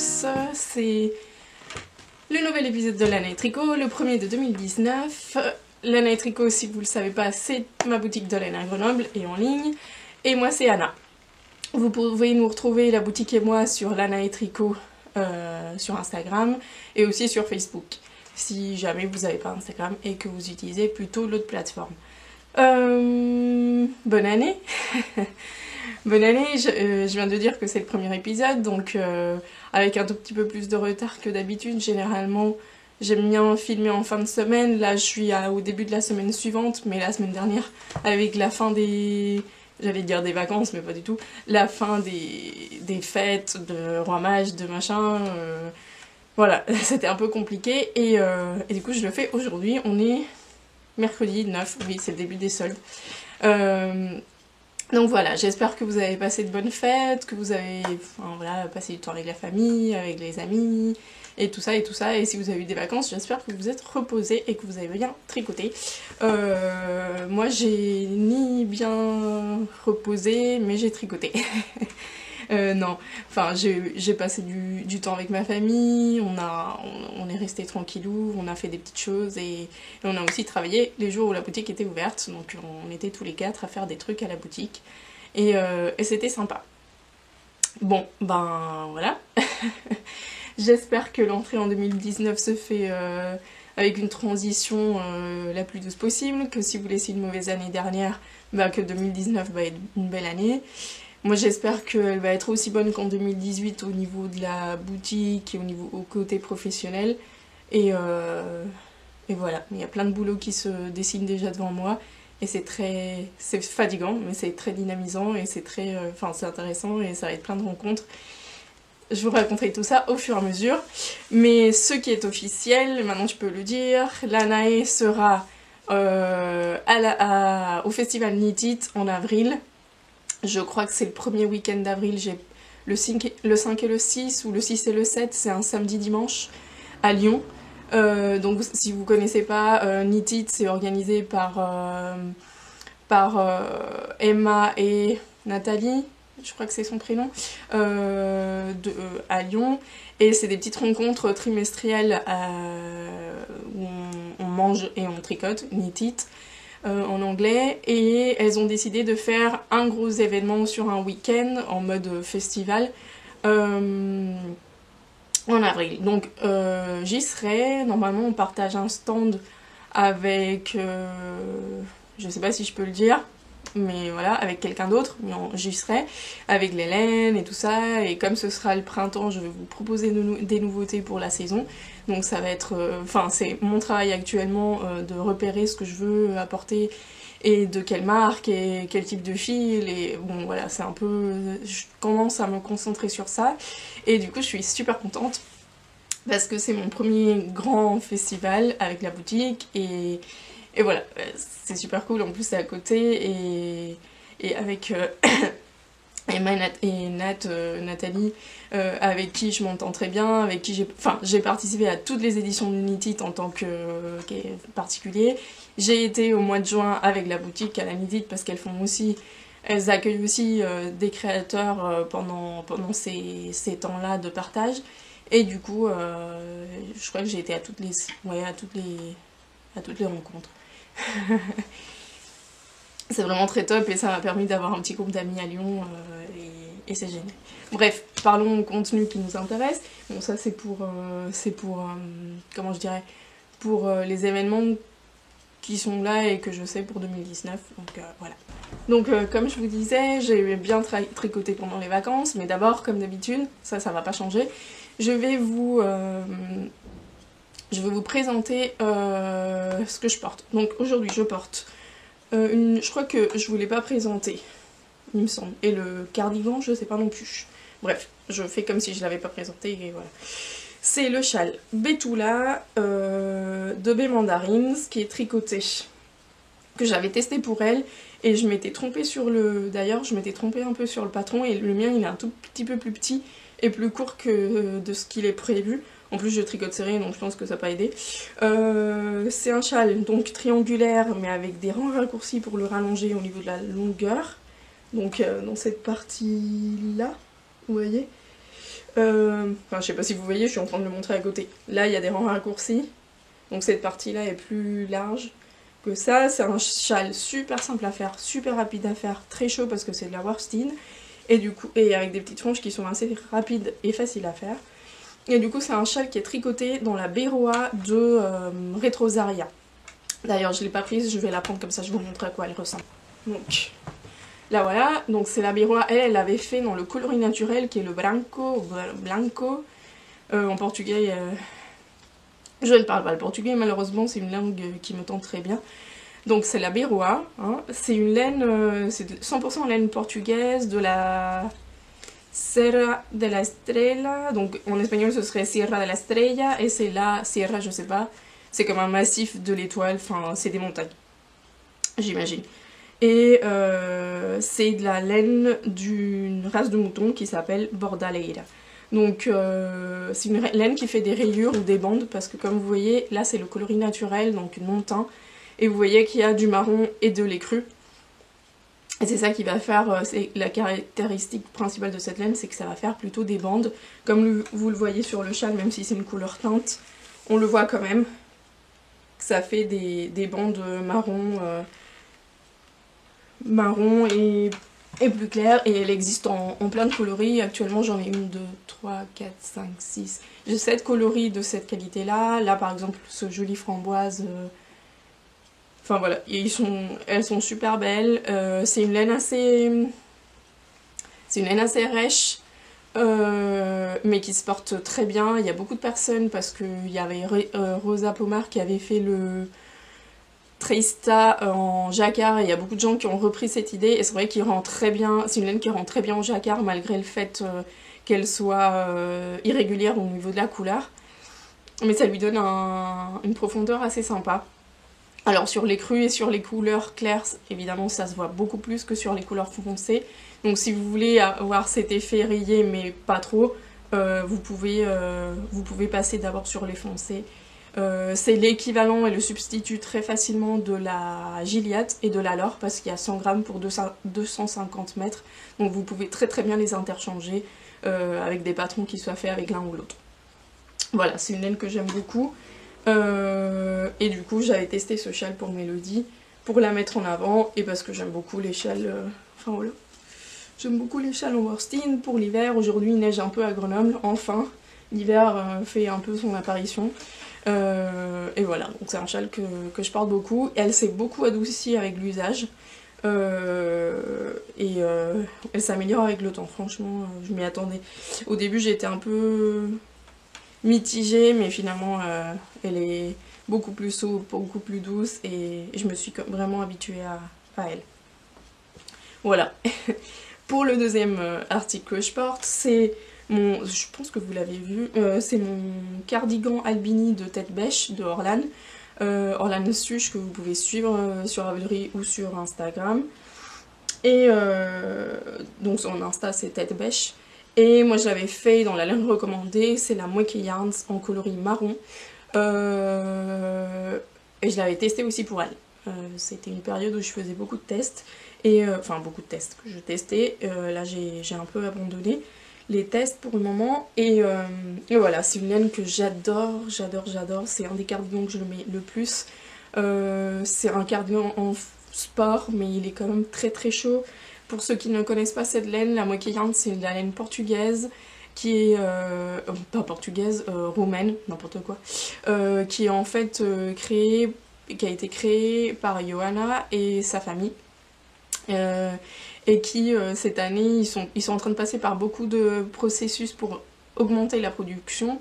tous, c'est le nouvel épisode de Lana et Tricot, le premier de 2019. Lana et Tricot, si vous ne le savez pas, c'est ma boutique de laine à Grenoble et en ligne. Et moi c'est Anna. Vous pouvez nous retrouver, la boutique et moi, sur Lana et Tricot sur Instagram et aussi sur Facebook, si jamais vous n'avez pas Instagram et que vous utilisez plutôt l'autre plateforme. Bonne année. Bonne année, je viens de dire que c'est le premier épisode, donc avec un tout petit peu plus de retard que d'habitude. Généralement, j'aime bien filmer en fin de semaine. Là, je suis au début de la semaine suivante, mais la semaine dernière, avec la fin des... J'allais dire des vacances, mais pas du tout. La fin des fêtes, de Roi Mage, de machin... Voilà, c'était un peu compliqué, et du coup, je le fais aujourd'hui. On est mercredi 9, oui, c'est le début des soldes. Donc voilà, j'espère que vous avez passé de bonnes fêtes, que vous avez passé du temps avec la famille, avec les amis, et tout ça, et si vous avez eu des vacances, j'espère que vous êtes reposés et que vous avez bien tricoté. Moi j'ai ni bien reposé, mais j'ai tricoté. Non, enfin j'ai passé du temps avec ma famille, on est resté tranquillou, on a fait des petites choses et on a aussi travaillé les jours où la boutique était ouverte, donc on était tous les quatre à faire des trucs à la boutique et c'était sympa. Bon, ben voilà. J'espère que l'entrée en 2019 se fait avec une transition la plus douce possible, que si vous laissez une mauvaise année dernière, que 2019 va être une belle année. Moi j'espère qu'elle va être aussi bonne qu'en 2018 au niveau de la boutique et au côté professionnel. Et voilà, il y a plein de boulot qui se dessine déjà devant moi. Et c'est fatigant, mais c'est très dynamisant et c'est c'est intéressant et ça va être plein de rencontres. Je vous raconterai tout ça au fur et à mesure. Mais ce qui est officiel, maintenant je peux le dire, Lanae sera au festival Knit It en avril. Je crois que c'est le premier week-end d'avril, j'ai le 5 et le 6, ou le 6 et le 7, c'est un samedi-dimanche à Lyon. Donc si vous ne connaissez pas, Knit It, c'est organisé par Emma et Nathalie, je crois que c'est son prénom, à Lyon. Et c'est des petites rencontres trimestrielles où on mange et on tricote, Knit It. En anglais, et elles ont décidé de faire un gros événement sur un week-end en mode festival en avril. Donc j'y serai. Normalement on partage un stand avec je sais pas si je peux le dire, mais voilà, avec quelqu'un d'autre, mais j'y serai avec les laines et tout ça, et comme ce sera le printemps, je vais vous proposer des nouveautés pour la saison. Donc ça va être, c'est mon travail actuellement de repérer ce que je veux apporter et de quelle marque et quel type de fil, et bon voilà, c'est un peu, je commence à me concentrer sur ça, et du coup je suis super contente parce que c'est mon premier grand festival avec la boutique, et voilà, c'est super cool. En plus c'est à côté, et avec Emma et Nathalie, avec qui je m'entends très bien, avec qui j'ai participé à toutes les éditions de Knit It en tant que particulier. J'ai été au mois de juin avec la boutique à la Knit It parce elles accueillent aussi des créateurs pendant ces temps-là de partage. Et du coup, je crois que j'ai été à toutes les rencontres. C'est vraiment très top et ça m'a permis d'avoir un petit groupe d'amis à Lyon et c'est génial. Bref, parlons au contenu qui nous intéresse. Bon, ça c'est pour comment je dirais, pour les événements qui sont là et que je sais pour 2019. Donc voilà. Donc comme je vous disais, j'ai bien tricoté pendant les vacances, mais d'abord, comme d'habitude, ça va pas changer. Je vais vous présenter ce que je porte. Donc aujourd'hui je porte je crois que je vous l'ai pas présenté, il me semble. Et le cardigan, je sais pas non plus. Bref, je fais comme si je l'avais pas présenté et voilà. C'est le châle Betula de B Mandarins qui est tricoté, que j'avais testé pour elle, et je m'étais trompée d'ailleurs, je m'étais trompée un peu sur le patron, et le mien il est un tout petit peu plus petit et plus court que de ce qu'il est prévu. En plus je tricote serré, donc je pense que ça n'a pas aidé. C'est un châle donc triangulaire, mais avec des rangs raccourcis pour le rallonger au niveau de la longueur. Donc dans cette partie là, vous voyez, Enfin, je sais pas si vous voyez, je suis en train de le montrer à côté. Là, il y a des rangs raccourcis. Donc cette partie-là est plus large que ça. C'est un châle super simple à faire, super rapide à faire, très chaud parce que c'est de la worstin. Et du coup, et avec des petites franges qui sont assez rapides et faciles à faire. Et du coup, c'est un châle qui est tricoté dans la Berroa de Retrosaria. D'ailleurs, je l'ai pas prise, je vais la prendre comme ça, je vous montre à quoi elle ressemble. Donc, là voilà, donc c'est la Berroa, elle l'avait fait dans le coloris naturel qui est le branco, blanco. En portugais, je ne parle pas le portugais, malheureusement, c'est une langue qui me tente très bien. Donc c'est la Berroa, hein. C'est une laine, c'est 100% laine portugaise de la Serra de la Estrella, donc en espagnol ce serait Sierra de la Estrella, et c'est la Sierra, je sais pas, c'est comme un massif de l'étoile, enfin c'est des montagnes, j'imagine. Et c'est de la laine d'une race de mouton qui s'appelle Bordaleira. Donc c'est une laine qui fait des rayures ou des bandes, parce que comme vous voyez, là c'est le coloris naturel, donc non teint. Et vous voyez qu'il y a du marron et de l'écru. Et c'est ça qui va faire, c'est la caractéristique principale de cette laine, c'est que ça va faire plutôt des bandes. Comme vous le voyez sur le châle, même si c'est une couleur teinte, on le voit quand même. Ça fait des bandes marron et plus claires. Et elle existe en plein de coloris. Actuellement j'en ai 1, 2, 3, 4, 5, 6. J'ai 7 coloris de cette qualité-là. Là par exemple ce joli framboise... Enfin voilà, elles sont super belles. C'est une laine assez rêche, mais qui se porte très bien. Il y a beaucoup de personnes, parce qu'il y avait Rosa Pomar qui avait fait le Treista en jacquard, et il y a beaucoup de gens qui ont repris cette idée, et c'est vrai qu'il rend très bien, c'est une laine qui rend très bien au jacquard, malgré le fait qu'elle soit irrégulière au niveau de la couleur. Mais ça lui donne une profondeur assez sympa. Alors sur les crus et sur les couleurs claires, évidemment ça se voit beaucoup plus que sur les couleurs foncées. Donc si vous voulez avoir cet effet rayé mais pas trop, vous pouvez passer d'abord sur les foncés. C'est l'équivalent et le substitut très facilement de la Gilliatt et de la Laure, parce qu'il y a 100 grammes pour 250 mètres. Donc vous pouvez très très bien les interchanger avec des patrons qui soient faits avec l'un ou l'autre. Voilà, c'est une laine que j'aime beaucoup. Et du coup j'avais testé ce châle pour Mélodie pour la mettre en avant, et parce que j'aime beaucoup les châles, enfin voilà, j'aime beaucoup les châles en worstin pour l'hiver. Aujourd'hui il neige un peu à Grenoble, enfin l'hiver fait un peu son apparition, et voilà, donc c'est un châle que je porte beaucoup. Elle s'est beaucoup adoucie avec l'usage, et elle s'améliore avec le temps, franchement je m'y attendais. Au début j'étais un peu mitigée, mais finalement elle est beaucoup plus souple, beaucoup plus douce, et je me suis vraiment habituée à elle. Voilà. Pour le deuxième article que je porte, c'est mon, je pense que vous l'avez vu, c'est mon cardigan Albini de tête bêche de Orlan. Orlan Suche, que vous pouvez suivre sur Ravelry ou sur Instagram. Et donc son Insta c'est tête bêche. Et moi je l'avais fait dans la laine recommandée, c'est la Moeke Yarns en coloris marron. Et je l'avais testé aussi pour elle. C'était une période où je faisais beaucoup de tests. Et enfin beaucoup de tests que je testais. Là j'ai un peu abandonné les tests pour le moment. Et voilà, c'est une laine que j'adore, j'adore. C'est un des cardigans que je le mets le plus. C'est un cardigan en sport, mais il est quand même très très chaud. Pour ceux qui ne connaissent pas cette laine, la Moeke Yarns, c'est la laine portugaise qui est, pas portugaise, roumaine, n'importe quoi, qui est en fait qui a été créée par Johanna et sa famille, et qui cette année ils sont en train de passer par beaucoup de processus pour augmenter la production.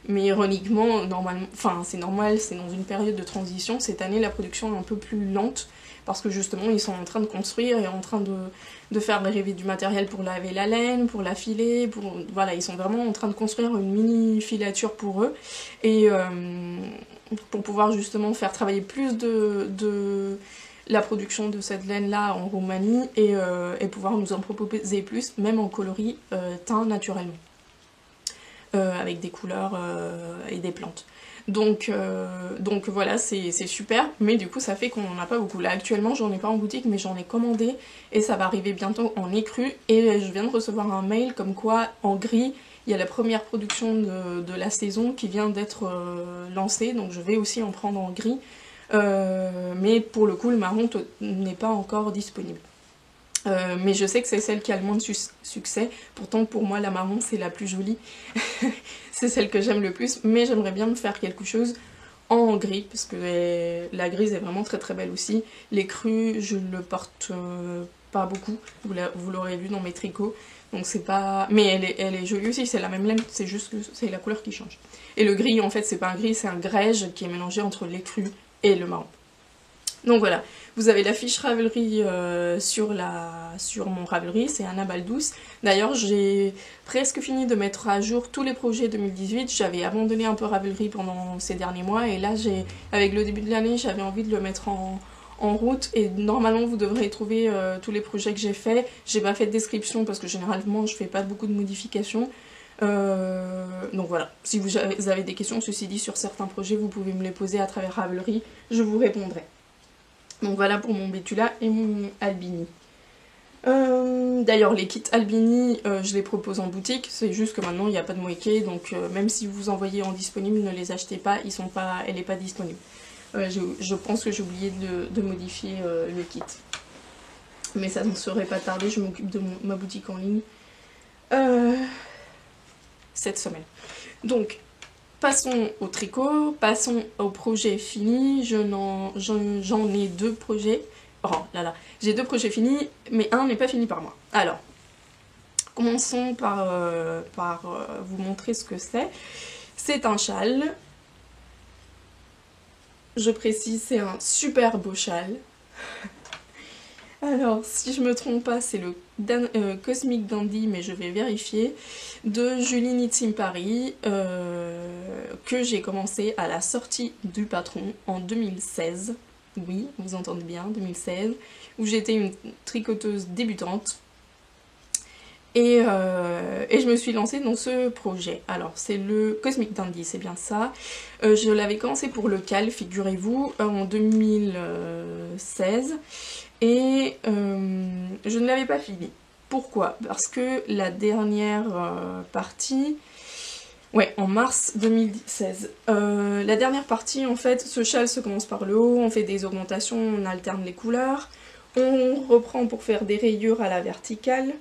Mais ironiquement, normalement, enfin c'est normal, c'est dans une période de transition. Cette année la production est un peu plus lente, parce que justement ils sont en train de construire et en train de faire l'arrivée du matériel pour laver la laine, pour la filer, voilà, ils sont vraiment en train de construire une mini filature pour eux, et pour pouvoir justement faire travailler plus de la production de cette laine là en Roumanie, et pouvoir nous en proposer plus, même en coloris teint naturellement, avec des couleurs et des plantes. Donc voilà, c'est super, mais du coup ça fait qu'on n'en a pas beaucoup. Là actuellement j'en ai pas en boutique, mais j'en ai commandé et ça va arriver bientôt en écru. Et je viens de recevoir un mail comme quoi en gris il y a la première production de la saison qui vient d'être lancée, donc je vais aussi en prendre en gris. Mais pour le coup, le marron n'est pas encore disponible. Mais je sais que c'est celle qui a le moins de succès. Pourtant, pour moi, la marron, c'est la plus jolie. C'est celle que j'aime le plus. Mais j'aimerais bien me faire quelque chose en gris, parce que la grise est vraiment très très belle aussi. Les crus, je ne le porte pas beaucoup. Vous l'aurez vu dans mes tricots. Donc c'est pas... Mais elle est jolie aussi, c'est la même laine, c'est juste que c'est la couleur qui change. Et le gris, en fait, c'est pas un gris, c'est un grège qui est mélangé entre les crus et le marron. Donc voilà, vous avez la fiche Ravelry sur mon Ravelry, c'est Anna Baldous. D'ailleurs, j'ai presque fini de mettre à jour tous les projets 2018. J'avais abandonné un peu Ravelry pendant ces derniers mois et là, avec le début de l'année, j'avais envie de le mettre en route et normalement vous devrez trouver tous les projets que j'ai fait. J'ai pas fait de description parce que généralement je fais pas beaucoup de modifications. Donc voilà, si vous avez des questions, ceci dit, sur certains projets, vous pouvez me les poser à travers Ravelry, je vous répondrai. Donc voilà pour mon Bétula et mon Albini. D'ailleurs les kits Albini, je les propose en boutique, c'est juste que maintenant il n'y a pas de moquet, donc même si vous en voyez en disponible, ne les achetez pas, elle n'est pas disponible. Je pense que j'ai oublié de modifier le kit. Mais ça ne serait pas tardé, je m'occupe de ma boutique en ligne cette semaine. Donc, passons au tricot, passons au projet fini. J'en ai 2 projets. Oh là là, j'ai 2 projets finis, mais un n'est pas fini par moi. Alors, commençons par vous montrer ce que c'est. C'est un châle. Je précise, c'est un super beau châle. Alors, si je me trompe pas, c'est le Cosmic Dandy, mais je vais vérifier, de Julie Knits in Paris, que j'ai commencé à la sortie du patron en 2016. Oui, vous entendez bien, 2016, où j'étais une tricoteuse débutante. Et je me suis lancée dans ce projet. Alors, c'est le Cosmic Dandy, c'est bien ça. Je l'avais commencé pour le Cal, figurez-vous, en 2016. Et je ne l'avais pas fini. Pourquoi? Parce que la dernière partie... Ouais, en mars 2016. La dernière partie, en fait, ce châle se commence par le haut, on fait des augmentations, on alterne les couleurs. On reprend pour faire des rayures à la verticale.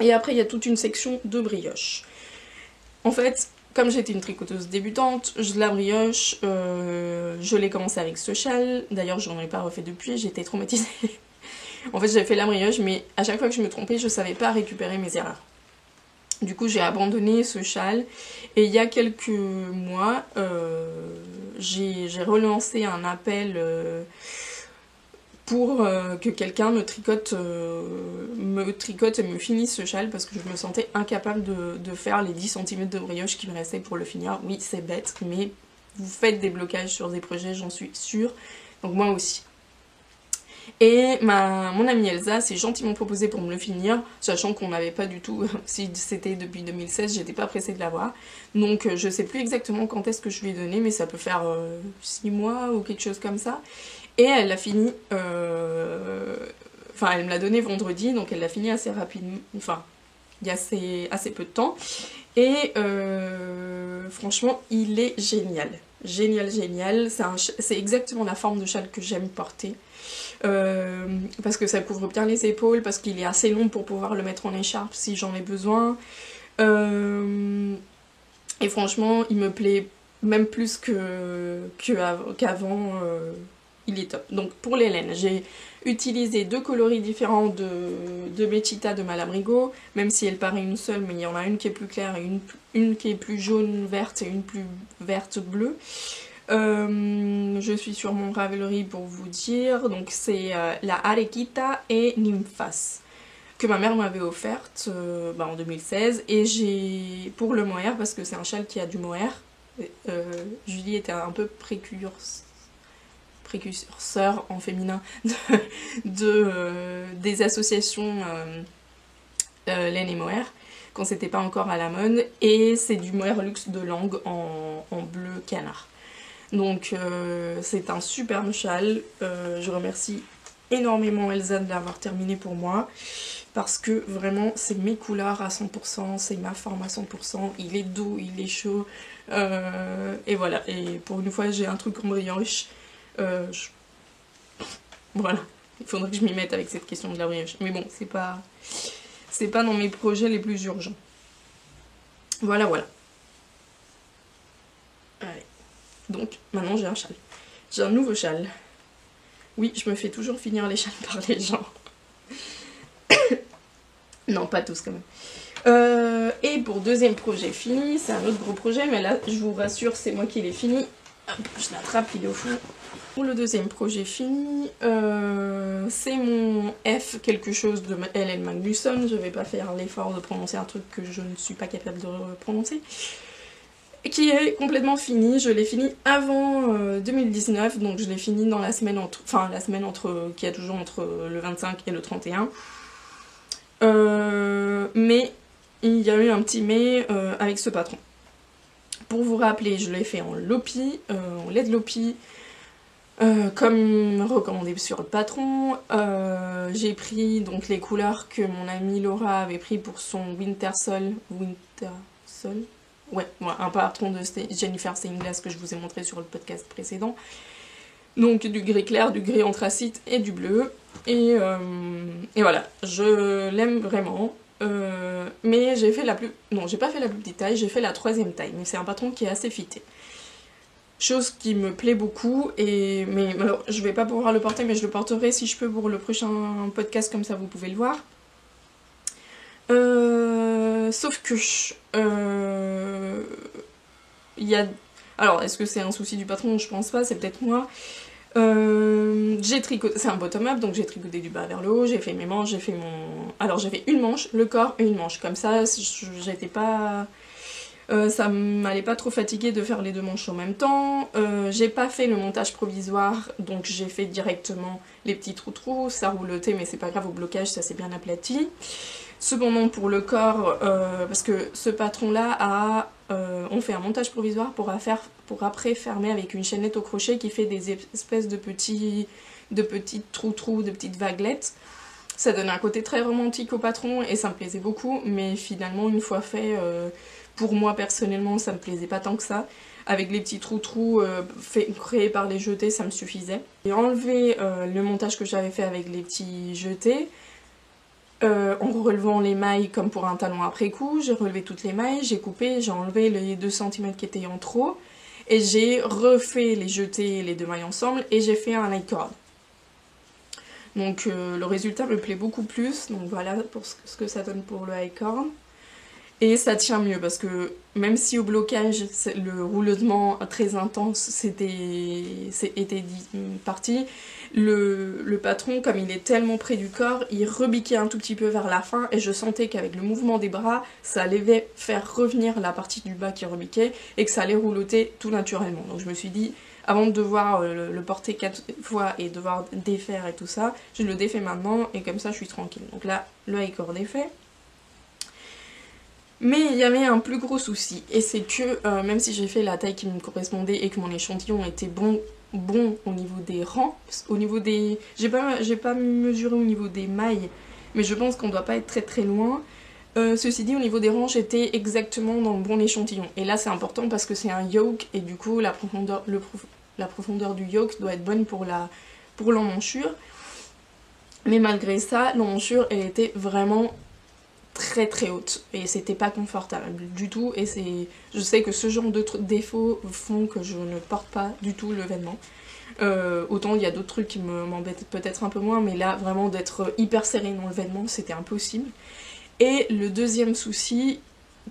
Et après, il y a toute une section de brioche. En fait, comme j'étais une tricoteuse débutante, la brioche, je l'ai commencé avec ce châle. D'ailleurs, je n'en ai pas refait depuis, j'étais traumatisée. En fait, j'avais fait la brioche, mais à chaque fois que je me trompais, je ne savais pas récupérer mes erreurs. Du coup, j'ai abandonné ce châle. Et il y a quelques mois, j'ai relancé un appel... pour que quelqu'un me tricote et me finisse ce châle parce que je me sentais incapable de faire les 10 cm de brioche qui me restaient pour le finir. Oui, c'est bête, mais vous faites des blocages sur des projets, j'en suis sûre. Donc moi aussi. Et mon amie Elsa s'est gentiment proposée pour me le finir, sachant qu'on n'avait pas du tout, si c'était depuis 2016, j'étais pas pressée de l'avoir. Donc je sais plus exactement quand est-ce que je lui ai donné, mais ça peut faire 6 mois ou quelque chose comme ça. Et elle l'a fini, enfin elle me l'a donné vendredi, donc elle l'a fini assez rapidement, enfin il y a assez peu de temps. Et franchement il est génial, génial, c'est exactement la forme de châle que j'aime porter. Parce que ça couvre bien les épaules, parce qu'il est assez long pour pouvoir le mettre en écharpe si j'en ai besoin. Et franchement il me plaît même plus qu'avant. Il est top. Donc pour les laines, j'ai utilisé 2 coloris différents de Mechita de Malabrigo, même si elle paraît une seule, mais il y en a une qui est plus claire et une qui est plus jaune verte et une plus verte bleue. Je suis sur mon Ravelry pour vous dire, donc c'est la Arequita et Nymphas que ma mère m'avait offerte en 2016, et j'ai pour le mohair, parce que c'est un châle qui a du mohair. Julie était un peu précurseur en féminin des associations laine et mohair quand c'était pas encore à la mode, et c'est du mohair luxe de Langue en bleu canard. Donc c'est un superbe châle, je remercie énormément Elsa de l'avoir terminé pour moi. parce que vraiment c'est mes couleurs à 100%, c'est ma forme à 100%, il est doux, il est chaud, et voilà, et pour une fois j'ai un truc en brioche, voilà, il faudrait que je m'y mette avec cette question de la brioche, mais bon, c'est pas dans mes projets les plus urgents. Voilà, voilà. Allez. Donc, maintenant j'ai un châle. J'ai un nouveau châle. Oui, je me fais toujours finir les châles par les gens. Non, pas tous quand même. Et pour deuxième projet fini, c'est un autre gros projet, mais là, je vous rassure, c'est moi qui l'ai fini. Hop, je l'attrape, il est au fond. Pour le deuxième projet fini, c'est mon F quelque chose de LL Magnusson. Je vais pas faire l'effort de prononcer un truc que je ne suis pas capable de prononcer. Qui est complètement fini, je l'ai fini avant 2019, donc je l'ai fini dans la semaine entre, qui est toujours entre le 25 et le 31. Mais il y a eu un petit mais avec ce patron. Pour vous rappeler, je l'ai fait en Lopi, en LED Lopi, comme recommandé sur le patron. J'ai pris donc les couleurs que mon amie Laura avait pris pour son Wintersol. Ouais, un patron de Jennifer Stainless que je vous ai montré sur le podcast précédent. Donc du gris clair, du gris anthracite et du bleu. Et voilà, je l'aime vraiment. Mais j'ai fait la plus... Non, j'ai pas fait la plus petite taille, j'ai fait la 3e taille. Mais c'est un patron qui est assez fité. Chose qui me plaît beaucoup. Mais alors, je vais pas pouvoir le porter, mais je le porterai si je peux pour le prochain podcast, comme ça vous pouvez le voir. Sauf que il y a... Alors, est-ce que c'est un souci du patron? Je pense pas, c'est peut-être moi. J'ai tricoté, c'est un bottom-up, donc j'ai tricoté du bas vers le haut, j'ai fait mes manches, j'ai fait mon... Alors, j'avais une manche, le corps et une manche. Comme ça, j'étais pas... ça m'allait pas trop fatiguer de faire les 2 manches en même temps. J'ai pas fait le montage provisoire, donc j'ai fait directement les petits trous, ça roulotait, mais c'est pas grave, au blocage, ça s'est bien aplati. Cependant, pour le corps, parce que ce patron-là on fait un montage provisoire pour après fermer avec une chaînette au crochet qui fait des espèces de petits trous, de petites vaguelettes. Ça donne un côté très romantique au patron et ça me plaisait beaucoup, mais finalement, une fois fait, pour moi personnellement, ça me plaisait pas tant que ça. Avec les petits trous créés par les jetés, ça me suffisait. J'ai enlevé le montage que j'avais fait avec les petits jetés. En relevant les mailles comme pour un talon après coup, j'ai relevé toutes les mailles, j'ai coupé, j'ai enlevé les 2 cm qui étaient en trop, et j'ai refait les jetés, les 2 mailles ensemble, et j'ai fait un I-cord. Donc le résultat me plaît beaucoup plus, donc voilà pour ce que ça donne pour le I-cord. Et ça tient mieux parce que même si au blocage le roulement très intense était parti, le patron, comme il est tellement près du corps, il rebiquait un tout petit peu vers la fin et je sentais qu'avec le mouvement des bras, ça allait faire revenir la partie du bas qui rebiquait et que ça allait rouloter tout naturellement. Donc je me suis dit, avant de devoir le porter 4 fois et devoir défaire et tout ça, je le défais maintenant et comme ça je suis tranquille. Donc là, le I-cord est fait. Mais il y avait un plus gros souci, et c'est que même si j'ai fait la taille qui me correspondait et que mon échantillon était bon au niveau des rangs, au niveau des... J'ai pas mesuré au niveau des mailles, mais je pense qu'on doit pas être très très loin. Ceci dit, au niveau des rangs, j'étais exactement dans le bon échantillon. Et là c'est important parce que c'est un yoke, et du coup la profondeur du yoke doit être bonne pour l'emmanchure. Mais malgré ça, l'emmanchure elle était vraiment très très haute et c'était pas confortable du tout, et je sais que ce genre de défauts font que je ne porte pas du tout le vêtement. Autant il y a d'autres trucs qui m'embêtent peut-être un peu moins, mais là vraiment d'être hyper serré dans le vêtement c'était impossible. Et le deuxième souci,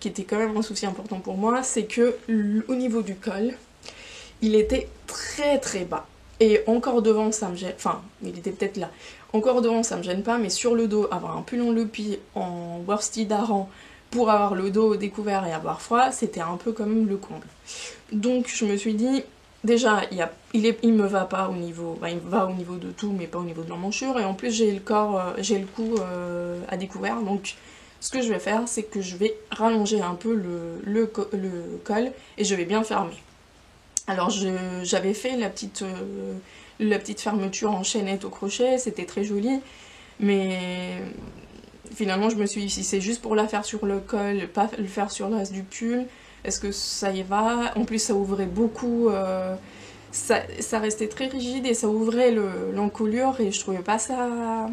qui était quand même un souci important pour moi, c'est que au niveau du col, il était très très bas. Et encore devant ça me gêne, enfin il était peut-être là, encore devant ça me gêne pas, mais sur le dos, avoir un pull en Lopi en worsted d'Aran pour avoir le dos découvert et avoir froid, c'était un peu comme le comble. Donc je me suis dit, déjà il me va pas au niveau, il va au niveau de tout mais pas au niveau de l'emmanchure, et en plus j'ai le cou à découvert, donc ce que je vais faire c'est que je vais rallonger un peu le col et je vais bien fermer. Alors j'avais fait la petite fermeture en chaînette au crochet, c'était très joli, mais finalement je me suis dit si c'est juste pour la faire sur le col, pas le faire sur le reste du pull, est-ce que ça y va? En plus ça ouvrait beaucoup, ça restait très rigide et ça ouvrait l'encolure et je trouvais pas ça...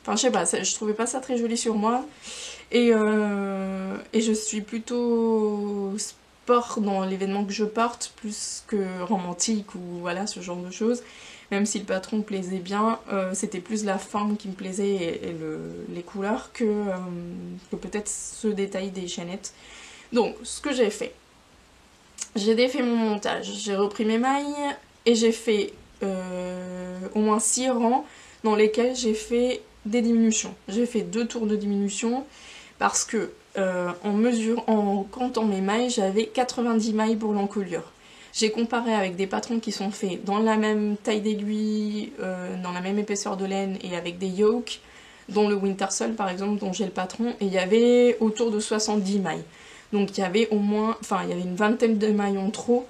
Enfin je sais pas, je trouvais pas ça très joli sur moi. Et je suis plutôt sport dans l'événement que je porte, plus que romantique ou voilà ce genre de choses. Même si le patron me plaisait bien, c'était plus la forme qui me plaisait et les couleurs que peut-être ce détail des chaînettes. Donc ce que j'ai fait, j'ai défait mon montage, j'ai repris mes mailles et j'ai fait au moins 6 rangs dans lesquels j'ai fait des diminutions. J'ai fait 2 tours de diminution parce que en comptant mes mailles, j'avais 90 mailles pour l'encolure. J'ai comparé avec des patrons qui sont faits dans la même taille d'aiguille, dans la même épaisseur de laine et avec des yokes, dont le Wintersole par exemple, dont j'ai le patron, et il y avait autour de 70 mailles. Donc il y avait au moins, enfin il y avait une vingtaine de mailles en trop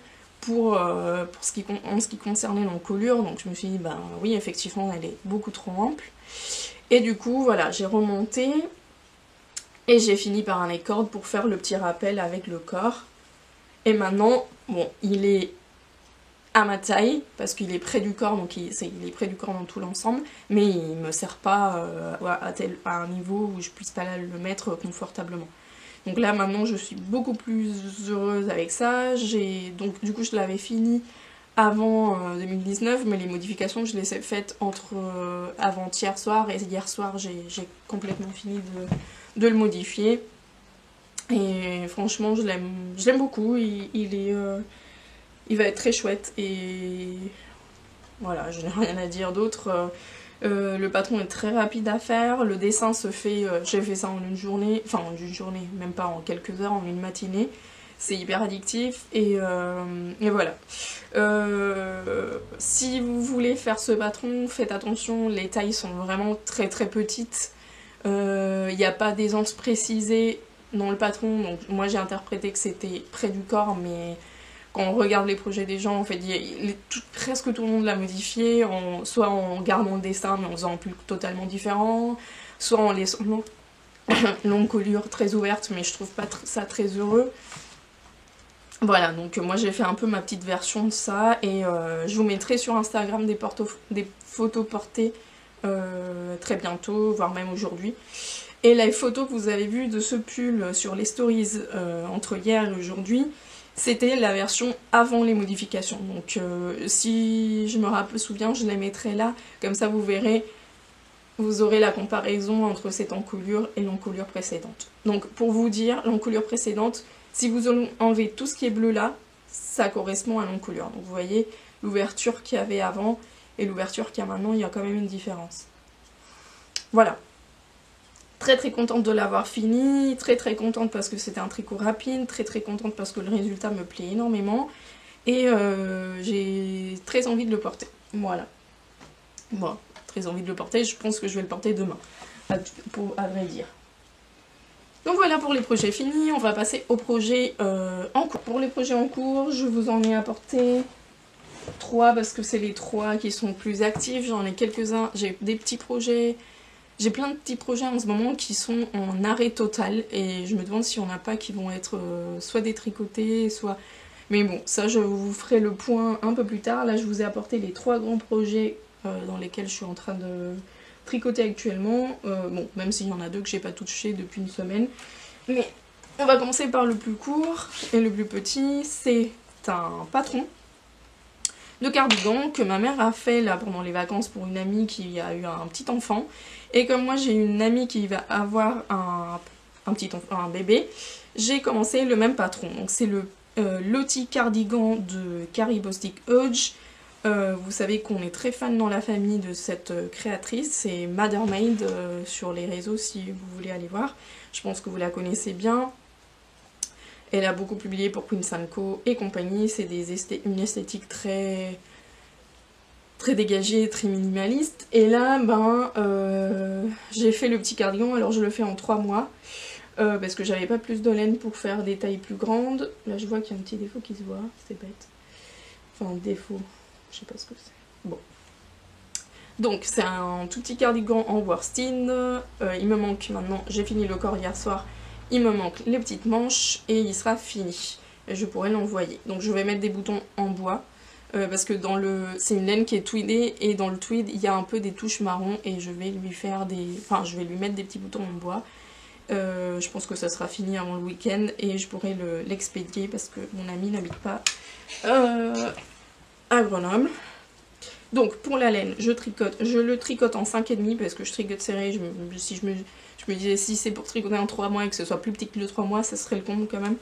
en ce qui concernait l'encolure. Donc je me suis dit, ben oui, effectivement, elle est beaucoup trop ample. Et du coup, voilà, j'ai remonté et j'ai fini par un écord pour faire le petit rappel avec le corps. Et maintenant, bon, il est à ma taille, parce qu'il est près du corps, donc il est près du corps dans tout l'ensemble, mais il me sert pas à un niveau où je puisse pas le mettre confortablement. Donc là, maintenant, je suis beaucoup plus heureuse avec ça. Donc du coup, je l'avais fini avant 2019, mais les modifications, je les ai faites entre avant-hier soir et hier soir, j'ai complètement fini de le modifier. Et franchement, je l'aime beaucoup, il va être très chouette et voilà, je n'ai rien à dire d'autre. Le patron est très rapide à faire, le dessin se fait, j'ai fait ça en une journée, enfin en une journée, même pas en quelques heures, en une matinée. C'est hyper addictif et voilà. Si vous voulez faire ce patron, faites attention, les tailles sont vraiment très très petites. Il n'y a pas d'aisance précisée dans le patron, donc moi j'ai interprété que c'était près du corps, mais quand on regarde les projets des gens, en fait, presque tout le monde l'a modifié, soit en gardant le dessin mais en faisant un pull totalement différent, soit en laissant l'encolure très ouverte, mais je trouve pas ça très heureux. Voilà, donc moi j'ai fait un peu ma petite version de ça, et je vous mettrai sur Instagram des photos portées très bientôt, voire même aujourd'hui. Et la photo que vous avez vue de ce pull sur les stories entre hier et aujourd'hui, c'était la version avant les modifications. Donc si je me souviens, je la mettrai là, comme ça vous verrez, vous aurez la comparaison entre cette encolure et l'encolure précédente. Donc pour vous dire, l'encolure précédente, si vous enlevez tout ce qui est bleu là, ça correspond à l'encolure. Donc vous voyez l'ouverture qu'il y avait avant et l'ouverture qu'il y a maintenant, il y a quand même une différence. Voilà. Très très contente de l'avoir fini, très très contente parce que c'était un tricot rapide, très très contente parce que le résultat me plaît énormément et j'ai très envie de le porter. Voilà. Bon, très envie de le porter, je pense que je vais le porter demain, à vrai dire. Donc voilà pour les projets finis, on va passer aux projets en cours. Pour les projets en cours, je vous en ai apporté 3 parce que c'est les 3 qui sont plus actifs, j'en ai quelques-uns, j'ai des petits projets. J'ai plein de petits projets en ce moment qui sont en arrêt total et je me demande si on n'a pas qui vont être soit détricotés, soit... Mais bon, ça je vous ferai le point un peu plus tard. Là je vous ai apporté les 3 grands projets dans lesquels je suis en train de tricoter actuellement. Bon, même s'il y en a 2 que j'ai pas touché depuis une semaine. Mais on va commencer par le plus court et le plus petit. C'est un patron de cardigan que ma mère a fait là pendant les vacances pour une amie qui a eu un petit enfant. Et comme moi j'ai une amie qui va avoir un bébé, j'ai commencé le même patron. Donc c'est le Lottie Cardigan de Carrie Bostic Hodge. Vous savez qu'on est très fan dans la famille de cette créatrice, c'est Mothermaid sur les réseaux si vous voulez aller voir. Je pense que vous la connaissez bien. Elle a beaucoup publié pour Queen Co et compagnie, c'est une esthétique très dégagée, très minimaliste. Et là, j'ai fait le petit cardigan, alors je le fais en 3 mois, parce que j'avais pas plus de laine pour faire des tailles plus grandes. Là je vois qu'il y a un petit défaut qui se voit, c'est bête. Enfin, défaut, je sais pas ce que c'est. Bon. Donc c'est un tout petit cardigan en worstin, il me manque maintenant, j'ai fini le corps hier soir, il me manque les petites manches et il sera fini. Et je pourrai l'envoyer. Donc je vais mettre des boutons en bois, parce que c'est une laine qui est tweedée et dans le tweed il y a un peu des touches marron et je vais lui faire je vais lui mettre des petits boutons en bois. Je pense que ça sera fini avant le week-end et je pourrai l'expédier parce que mon ami n'habite pas à Grenoble. Donc pour la laine, je le tricote en 5,5 parce que je tricote serré. Je me disais si c'est pour tricoter en 3 mois et que ce soit plus petit que le 3 mois, ça serait le comble quand même.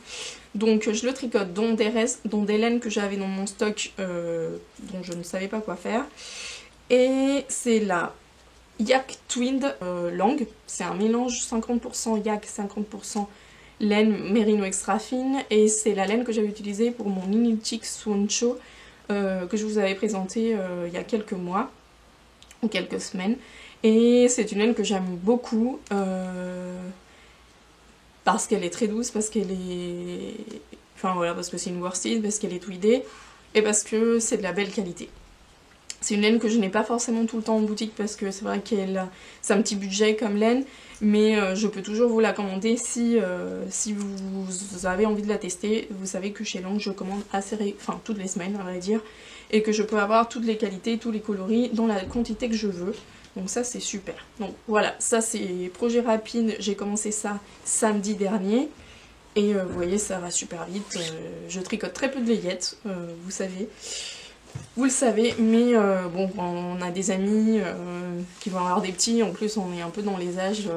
Donc je le tricote dont des laines que j'avais dans mon stock dont je ne savais pas quoi faire. Et c'est la Yak Tweed Lang. C'est un mélange 50% yak, 50% laine mérino extra fine. Et c'est la laine que j'avais utilisée pour mon Inilchik Swancho que je vous avais présenté il y a quelques mois ou quelques semaines. Et c'est une laine que j'aime beaucoup parce qu'elle est très douce, parce qu'elle est... Enfin voilà, parce que c'est une worsted, parce qu'elle est tweedée et parce que c'est de la belle qualité. C'est une laine que je n'ai pas forcément tout le temps en boutique parce que c'est vrai qu'elle c'est un petit budget comme laine, mais je peux toujours vous la commander si vous avez envie de la tester. Vous savez que chez Lang je commande toutes les semaines on va dire, et que je peux avoir toutes les qualités, tous les coloris dans la quantité que je veux. Donc ça c'est super. Donc voilà, ça c'est projet rapide, j'ai commencé ça samedi dernier. Et vous voyez ça va super vite, je tricote très peu de layettes, vous le savez, mais bon, quand on a des amis qui vont avoir des petits, en plus on est un peu dans les âges,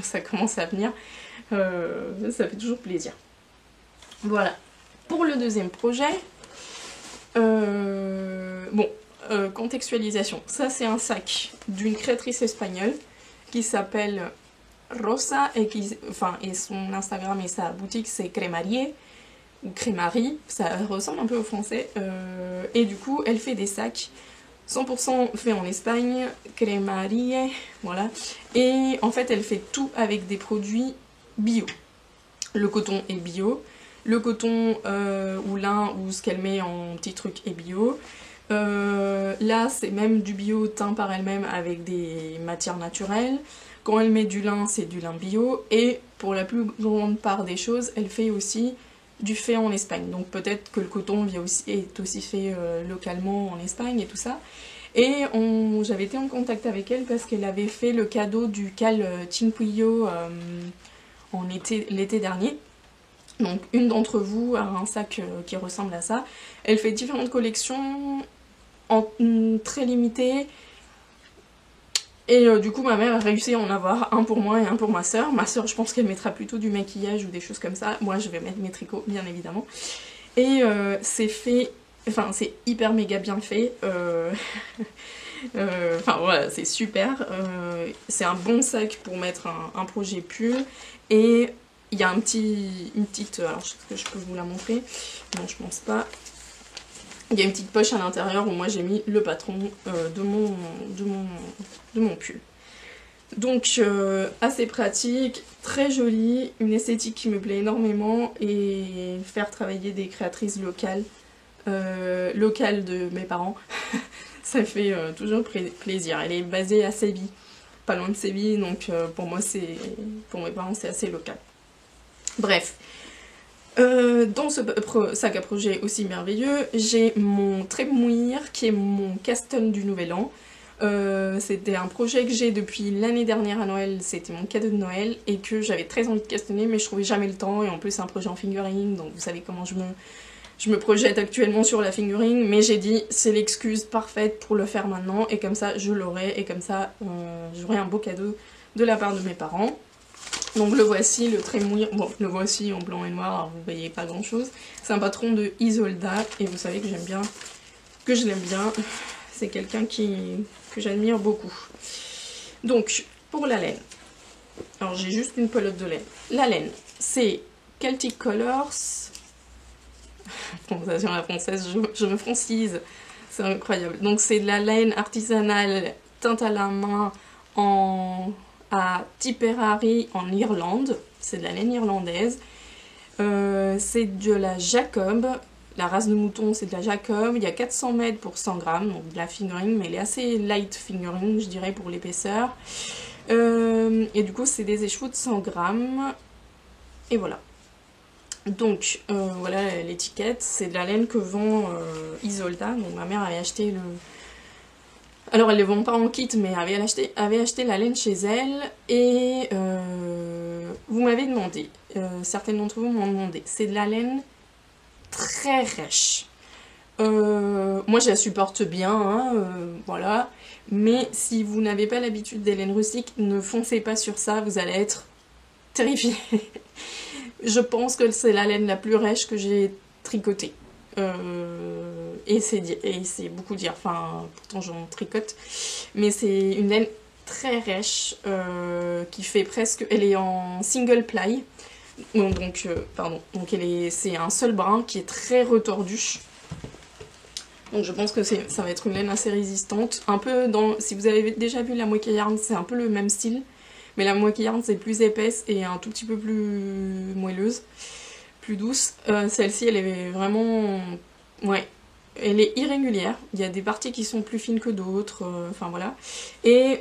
ça commence à venir, ça fait toujours plaisir. Voilà, pour le deuxième projet, contextualisation, ça c'est un sac d'une créatrice espagnole qui s'appelle Rosa et son Instagram et sa boutique c'est Cremarie ou Crémarie, ça ressemble un peu au français, et du coup elle fait des sacs 100% faits en Espagne, Cremarie, voilà, et en fait elle fait tout avec des produits bio. Le coton est bio, le coton ou lin ou ce qu'elle met en petits trucs est bio. Là c'est même du bio teint par elle-même avec des matières naturelles. Quand elle met du lin, c'est du lin bio. Et pour la plus grande part des choses, elle fait aussi du fait en Espagne. Donc peut-être que le coton est aussi fait localement en Espagne et tout ça. Et j'avais été en contact avec elle parce qu'elle avait fait le cadeau du cal Chinquillo l'été dernier. Donc une d'entre vous a un sac qui ressemble à ça. Elle fait différentes collections très limitées. Et du coup ma mère a réussi à en avoir un pour moi et un pour ma soeur. Ma soeur je pense qu'elle mettra plutôt du maquillage ou des choses comme ça. Moi je vais mettre mes tricots bien évidemment. Et c'est fait, enfin c'est hyper méga bien fait. Enfin voilà, c'est super. C'est un bon sac pour mettre un projet pull. Et il y a une petite, alors est-ce que je peux vous la montrer? Non je pense pas. Il y a une petite poche à l'intérieur où moi j'ai mis le patron de mon pull. Donc assez pratique, très joli, une esthétique qui me plaît énormément et faire travailler des créatrices locales de mes parents, ça fait toujours plaisir. Elle est basée à Séville, pas loin de Séville, donc pour mes parents c'est assez local. Bref. Dans ce sac à projet aussi merveilleux, j'ai mon trémouire qui est mon casse-tonne du nouvel an. C'était un projet que j'ai depuis l'année dernière à Noël, c'était mon cadeau de Noël et que j'avais très envie de castanner mais je trouvais jamais le temps, et en plus c'est un projet en fingering, donc vous savez comment je me projette actuellement sur la fingering, mais j'ai dit c'est l'excuse parfaite pour le faire maintenant et comme ça je l'aurai et comme ça j'aurai un beau cadeau de la part de mes parents. Donc le voici, le trémouire, bon le voici en blanc et noir, alors vous voyez pas grand chose. C'est un patron de Isolda et vous savez que je l'aime bien, c'est quelqu'un que j'admire beaucoup. Donc pour la laine, alors j'ai juste une pelote de laine. La laine, c'est Celtic Colors, prononciation à la française, je me francise, c'est incroyable. Donc c'est de la laine artisanale teinte à la main à Tipperary en Irlande, c'est de la laine irlandaise, c'est de la Jacob, la race de mouton, c'est de la Jacob. Il y a 400 mètres pour 100 grammes, donc de la fingering, mais elle est assez light fingering, je dirais, pour l'épaisseur. Et du coup, c'est des écheveaux de 100 grammes. Et voilà. Donc, voilà l'étiquette. C'est de la laine que vend Isolda. Donc, ma mère avait acheté le... Alors, elle ne les vend pas en kit, mais avait acheté la laine chez elle. Et vous m'avez demandé, certaines d'entre vous m'ont demandé, c'est de la laine très rêche. Moi, je la supporte bien, hein, voilà. Mais si vous n'avez pas l'habitude des laines rustiques, ne foncez pas sur ça, vous allez être terrifié. Je pense que c'est la laine la plus rêche que j'ai tricotée. Et c'est beaucoup dire, enfin, pourtant j'en tricote. Mais c'est une laine très rêche, qui fait presque... Elle est en single ply. Donc, donc c'est un seul brin qui est très retordu. Donc je pense que ça va être une laine assez résistante. Un peu dans... Si vous avez déjà vu la moquette yarn, c'est un peu le même style. Mais la moquette yarn, c'est plus épaisse et un tout petit peu plus moelleuse. Plus douce. Celle-ci, elle est vraiment... Ouais. Elle est irrégulière. Il y a des parties qui sont plus fines que d'autres. Enfin voilà. Et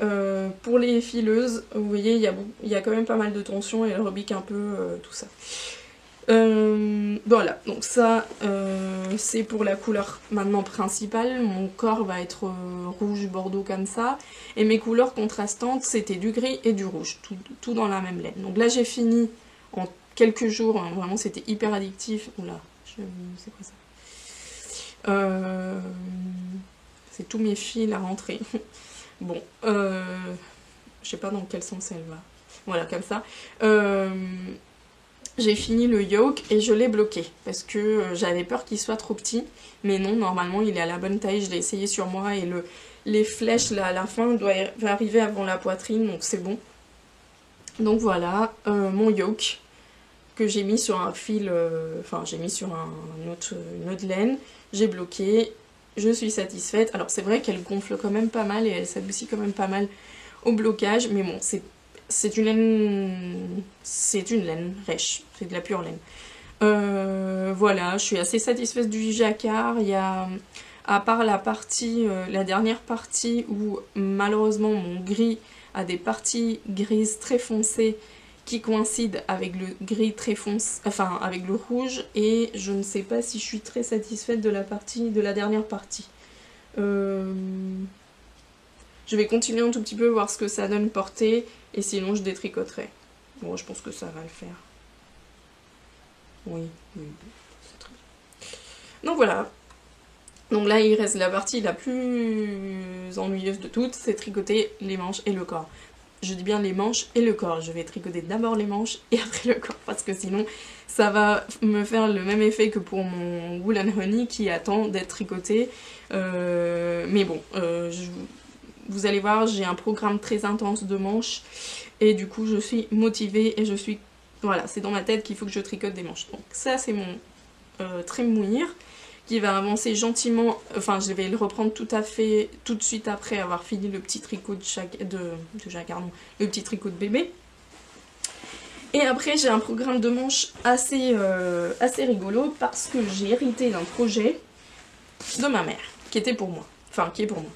pour les fileuses, vous voyez, il y a quand même pas mal de tension et elle rebique un peu tout ça. Voilà, donc ça c'est pour la couleur maintenant principale. Mon corps va être rouge bordeaux comme ça, et mes couleurs contrastantes c'était du gris et du rouge, tout dans la même laine. Donc là j'ai fini en quelques jours, hein, vraiment c'était hyper addictif. Oula, c'est quoi ça, c'est tous mes fils à rentrer. Bon, je sais pas dans quel sens elle va. Voilà, comme ça. J'ai fini le yoke et je l'ai bloqué parce que j'avais peur qu'il soit trop petit, mais non, normalement il est à la bonne taille. Je l'ai essayé sur moi et les flèches là à la fin va arriver avant la poitrine, donc c'est bon. Donc voilà, mon yoke que j'ai mis sur un fil, enfin j'ai mis sur une autre laine, j'ai bloqué, je suis satisfaite. Alors c'est vrai qu'elle gonfle quand même pas mal et elle s'adoucit quand même pas mal au blocage, mais bon, c'est une laine rêche, c'est de la pure laine. Voilà, je suis assez satisfaite du jacquard. Il y a, à part la partie, la dernière partie où malheureusement mon gris a des parties grises très foncées qui coïncident avec le gris très foncé, enfin avec le rouge, et je ne sais pas si je suis très satisfaite de la dernière partie. Je vais continuer un tout petit peu, voir ce que ça donne portée, et sinon je détricoterai. Bon, je pense que ça va le faire. Oui, c'est très bien. Donc voilà. Donc là, il reste la partie la plus ennuyeuse de toutes, c'est tricoter les manches et le corps. Je dis bien les manches et le corps. Je vais tricoter d'abord les manches et après le corps, parce que sinon, ça va me faire le même effet que pour mon Wool and Honey qui attend d'être tricoté. Mais bon, vous allez voir, j'ai un programme très intense de manches et du coup je suis motivée et je suis... Voilà, c'est dans ma tête qu'il faut que je tricote des manches. Donc ça c'est mon trémouillir qui va avancer gentiment. Enfin, je vais le reprendre tout de suite après avoir fini le petit tricot le petit tricot de bébé. Et après j'ai un programme de manches assez rigolo parce que j'ai hérité d'un projet de ma mère qui était pour moi. Enfin, qui est pour moi.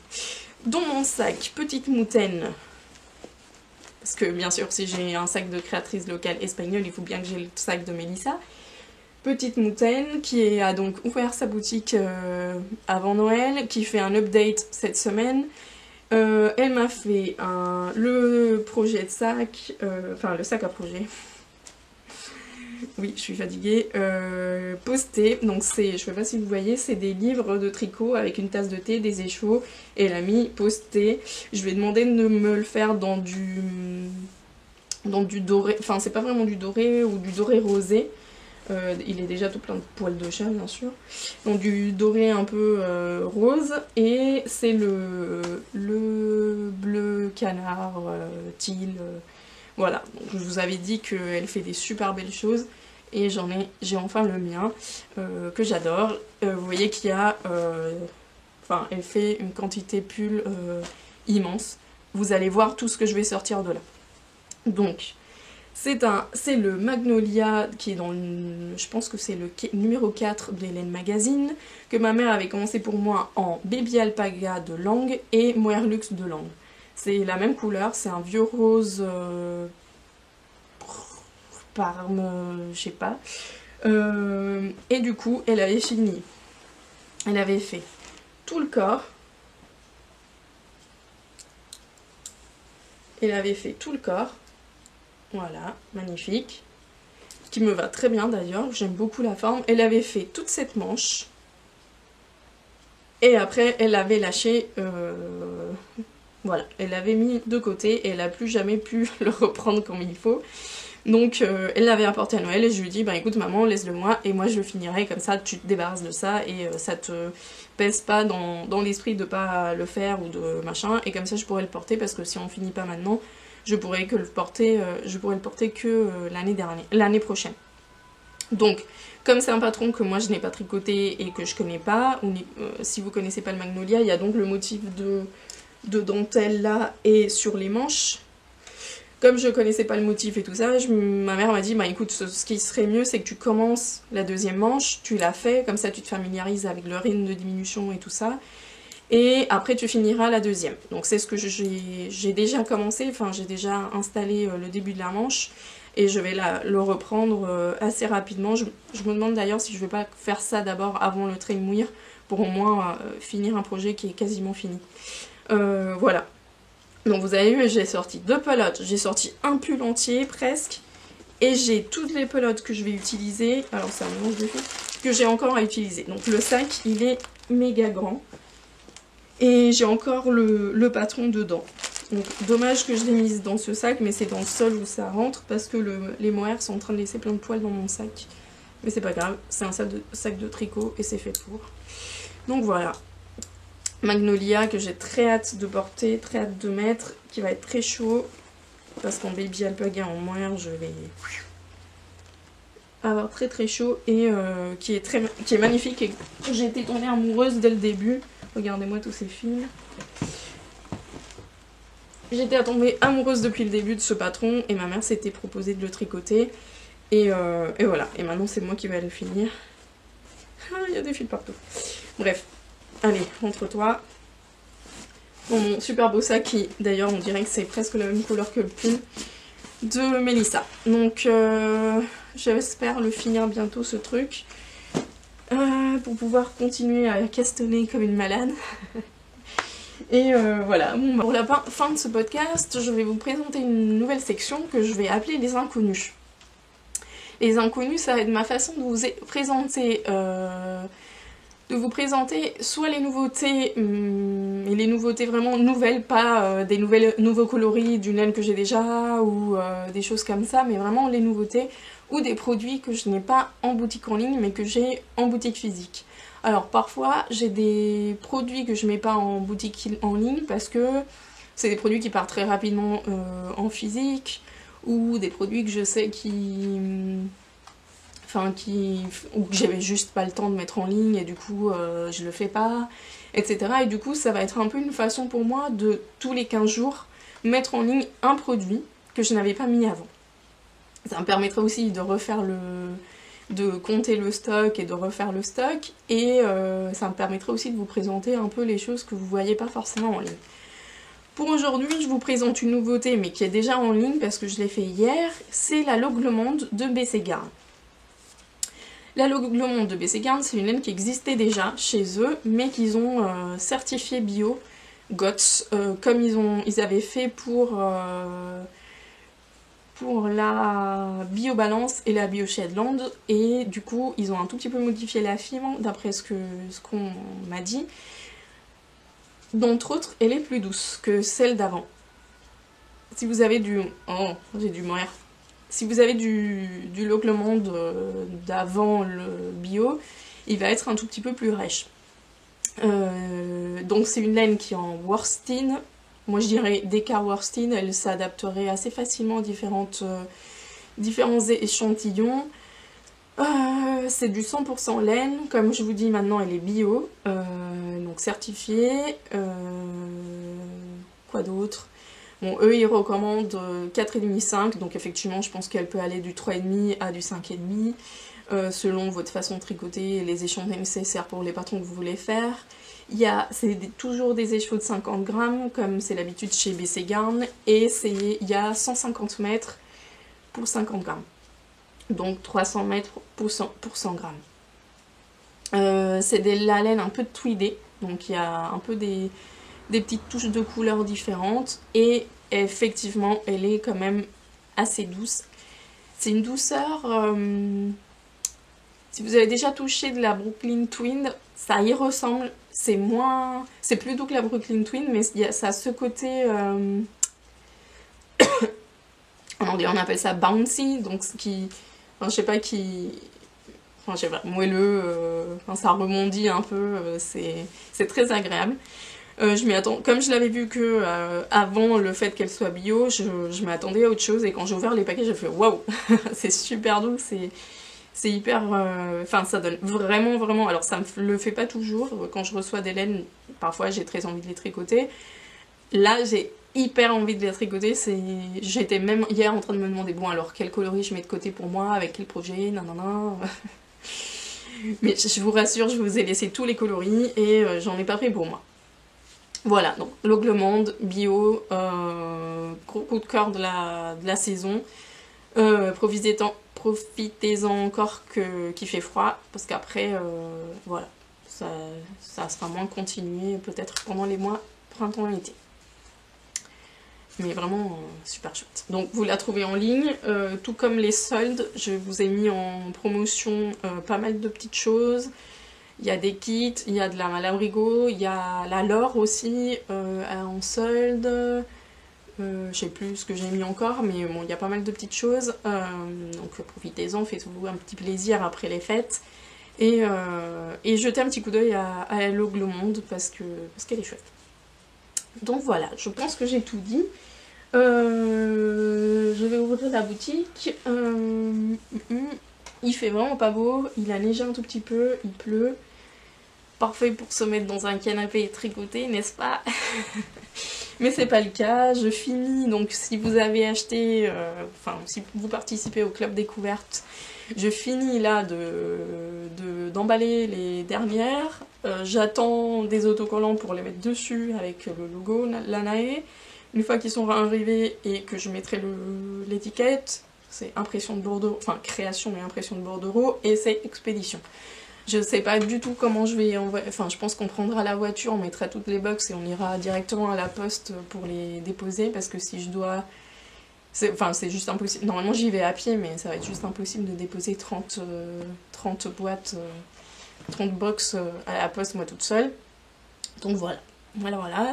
Dans mon sac Petite Moutaine, parce que bien sûr si j'ai un sac de créatrice locale espagnole, il faut bien que j'ai le sac de Mélissa. Petite Moutaine qui a donc ouvert sa boutique avant Noël, qui fait un update cette semaine. Elle m'a fait le projet de sac, enfin le sac à projet. Oui, je suis fatiguée. Posté, donc c'est, je sais pas si vous voyez, c'est des livres de tricot avec une tasse de thé, des écheveaux, et elle a mis posté. Je lui ai demandé de me le faire dans du doré, enfin c'est pas vraiment du doré ou du doré rosé. Il est déjà tout plein de poils de chat bien sûr. Donc du doré un peu rose, et c'est le bleu canard teal. Voilà, donc je vous avais dit qu'elle fait des super belles choses et j'ai enfin le mien que j'adore. Vous voyez qu'il y a, enfin elle fait une quantité pull immense. Vous allez voir tout ce que je vais sortir de là. Donc C'est le Magnolia qui est dans je pense que c'est le numéro 4 de Hélène Magazine, que ma mère avait commencé pour moi en Baby Alpaga de Langue et Mohair Luxe de Langue. C'est la même couleur, c'est un vieux rose parme, je sais pas. Et du coup, elle avait fini. Elle avait fait tout le corps. Elle avait fait tout le corps. Voilà, magnifique. Qui me va très bien d'ailleurs, j'aime beaucoup la forme. Elle avait fait toute cette manche. Et après, elle avait lâché... voilà, elle l'avait mis de côté et elle n'a plus jamais pu le reprendre comme il faut. Donc elle l'avait apporté à Noël et je lui ai dit bah écoute maman laisse-le moi et moi je le finirai comme ça tu te débarrasses de ça et ça te pèse pas dans l'esprit de pas le faire ou de machin et comme ça je pourrais le porter parce que si on finit pas maintenant je pourrais le porter que l'année prochaine. Donc comme c'est un patron que moi je n'ai pas tricoté et que je connais pas, si vous connaissez pas le Magnolia, il y a donc le motif de dentelle là et sur les manches. Comme je connaissais pas le motif et tout ça, ma mère m'a dit bah écoute ce qui serait mieux c'est que tu commences la deuxième manche, tu la fais, comme ça tu te familiarises avec le rythme de diminution et tout ça, et après tu finiras la deuxième. Donc c'est ce que j'ai déjà commencé, enfin j'ai déjà installé le début de la manche, et je vais le reprendre assez rapidement. Je me demande d'ailleurs si je vais pas faire ça d'abord avant le train mourir, pour au moins finir un projet qui est quasiment fini. Voilà. Donc vous avez vu, j'ai sorti 2 pelotes, j'ai sorti un pull entier presque, et j'ai toutes les pelotes que je vais utiliser, alors c'est un mélange de filles, que j'ai encore à utiliser. Donc le sac, il est méga grand, et j'ai encore le patron dedans. Donc dommage que je l'ai mise dans ce sac, mais c'est dans le sol où ça rentre, parce que les mohair sont en train de laisser plein de poils dans mon sac. Mais c'est pas grave, c'est un sac de tricot, et c'est fait pour. Donc voilà. Magnolia que j'ai très hâte de porter, très hâte de mettre, qui va être très chaud parce qu'en Baby Alpaga en mohair je vais avoir très très chaud et qui est magnifique et que j'ai été tombée amoureuse dès le début. Regardez-moi tous ces fils. J'étais tombée amoureuse depuis le début de ce patron et ma mère s'était proposé de le tricoter et voilà, et maintenant c'est moi qui vais le finir. Ah, il y a des fils partout. Bref. Allez, montre-toi. Mon super beau sac qui, d'ailleurs, on dirait que c'est presque la même couleur que le pull de Mélissa. Donc, j'espère le finir bientôt, ce truc. Pour pouvoir continuer à castonner comme une malade. Et voilà. Bon, pour la fin de ce podcast, je vais vous présenter une nouvelle section que je vais appeler les inconnus. Les inconnus, ça va être ma façon de vous présenter... soit les nouveautés, et les nouveautés vraiment nouvelles, pas des nouveaux coloris d'une laine que j'ai déjà ou des choses comme ça, mais vraiment les nouveautés ou des produits que je n'ai pas en boutique en ligne mais que j'ai en boutique physique. Alors parfois j'ai des produits que je mets pas en boutique en ligne parce que c'est des produits qui partent très rapidement en physique ou des produits que je sais ou que j'avais juste pas le temps de mettre en ligne et du coup je le fais pas, etc. Et du coup ça va être un peu une façon pour moi de tous les 15 jours mettre en ligne un produit que je n'avais pas mis avant. Ça me permettrait aussi de refaire de compter le stock et de refaire le stock et ça me permettrait aussi de vous présenter un peu les choses que vous voyez pas forcément en ligne. Pour aujourd'hui, je vous présente une nouveauté mais qui est déjà en ligne parce que je l'ai fait hier, c'est la Loglemonde de BC Garn. La Loglemonde de BC Garn, c'est une laine qui existait déjà chez eux, mais qu'ils ont certifié bio, GOTS, comme ils avaient fait pour la BioBalance et la BioShedland, et du coup, ils ont un tout petit peu modifié la fibre, d'après ce qu'on m'a dit. D'entre autres, elle est plus douce que celle d'avant. Si vous avez du... Oh, j'ai du mohair. Si vous avez du Loglemonde d'avant le bio, il va être un tout petit peu plus rêche. Donc c'est une laine qui est en worstin. Moi je dirais d'écart worstin, elle s'adapterait assez facilement à différents échantillons. C'est du 100% laine, comme je vous dis maintenant elle est bio, donc certifiée. Quoi d'autre ? Bon, eux, ils recommandent 4,5, donc effectivement, je pense qu'elle peut aller du 3,5 à du 5,5, selon votre façon de tricoter et les échantillons nécessaires pour les patrons que vous voulez faire. C'est toujours des échos de 50 grammes, comme c'est l'habitude chez BC Garn, et il y a 150 mètres pour 50 grammes. Donc 300 mètres pour 100 grammes. C'est de la laine un peu tweedée, donc il y a un peu des petites touches de couleurs différentes, et effectivement elle est quand même assez douce. C'est une douceur, si vous avez déjà touché de la Brooklyn Twin, ça y ressemble, c'est plus doux que la Brooklyn Twin, mais ça a ce côté, en anglais on appelle ça bouncy, donc enfin, je sais pas moelleux, ça rebondit un peu, c'est très agréable. Je m'y attends, comme je l'avais vu que avant le fait qu'elle soit bio, je m'attendais à autre chose, et quand j'ai ouvert les paquets, j'ai fait waouh, c'est super doux, c'est hyper, enfin ça donne vraiment, alors ça me le fait pas toujours, quand je reçois des laines, parfois j'ai très envie de les tricoter. Là j'ai hyper envie de les tricoter, j'étais même hier en train de me demander, bon alors quel coloris je mets de côté pour moi, avec quel projet, nanana. Mais je vous rassure, je vous ai laissé tous les coloris et j'en ai pas pris pour moi. Voilà, donc l'Oglemande bio, gros coup de cœur de la saison. Profitez-en encore qu'il fait froid, parce qu'après, voilà, ça sera moins continué peut-être pendant les mois printemps et été. Mais vraiment super chouette. Donc vous la trouvez en ligne, tout comme les soldes, je vous ai mis en promotion pas mal de petites choses. Il y a des kits, il y a de la Malabrigo, il y a la Laure aussi en solde. Je sais plus ce que j'ai mis encore, mais bon, il y a pas mal de petites choses. Donc profitez-en, faites-vous un petit plaisir après les fêtes. Et jetez un petit coup d'œil à l'Oglemande parce qu'elle est chouette. Donc voilà, je pense que j'ai tout dit. Je vais ouvrir la boutique. Il fait vraiment pas beau, il a neigé un tout petit peu, il pleut. Parfait pour se mettre dans un canapé et tricoter, n'est-ce pas? Mais c'est pas le cas. Je finis, donc si vous avez acheté, si vous participez au club découverte, je finis là d'emballer les dernières. J'attends des autocollants pour les mettre dessus avec le logo Lanae. Une fois qu'ils sont arrivés et que je mettrai l'étiquette, c'est impression de bordereau, enfin création et impression de bordereau, et c'est expédition. Je sais pas du tout comment je vais envoyer, enfin je pense qu'on prendra la voiture, on mettra toutes les box et on ira directement à la poste pour les déposer, parce que si je dois... c'est juste impossible, normalement j'y vais à pied, mais ça va être juste impossible de déposer 30 boîtes, 30 box à la poste moi toute seule. Donc voilà,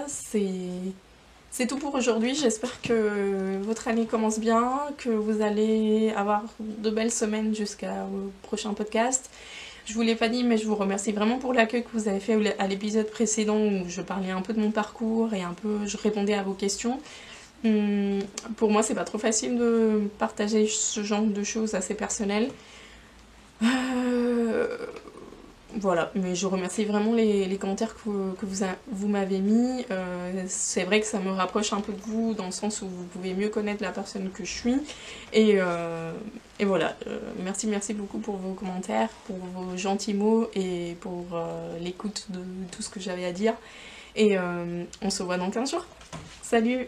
c'est tout pour aujourd'hui. J'espère que votre année commence bien, que vous allez avoir de belles semaines jusqu'au prochain podcast. Je vous l'ai pas dit, mais je vous remercie vraiment pour l'accueil que vous avez fait à l'épisode précédent où je parlais un peu de mon parcours et je répondais à vos questions. Pour moi, c'est pas trop facile de partager ce genre de choses assez personnelles. Voilà, mais je remercie vraiment les commentaires que vous m'avez mis. C'est vrai que ça me rapproche un peu de vous, dans le sens où vous pouvez mieux connaître la personne que je suis. Et voilà, merci beaucoup pour vos commentaires, pour vos gentils mots et pour l'écoute de tout ce que j'avais à dire. Et on se voit dans 15 jours. Salut!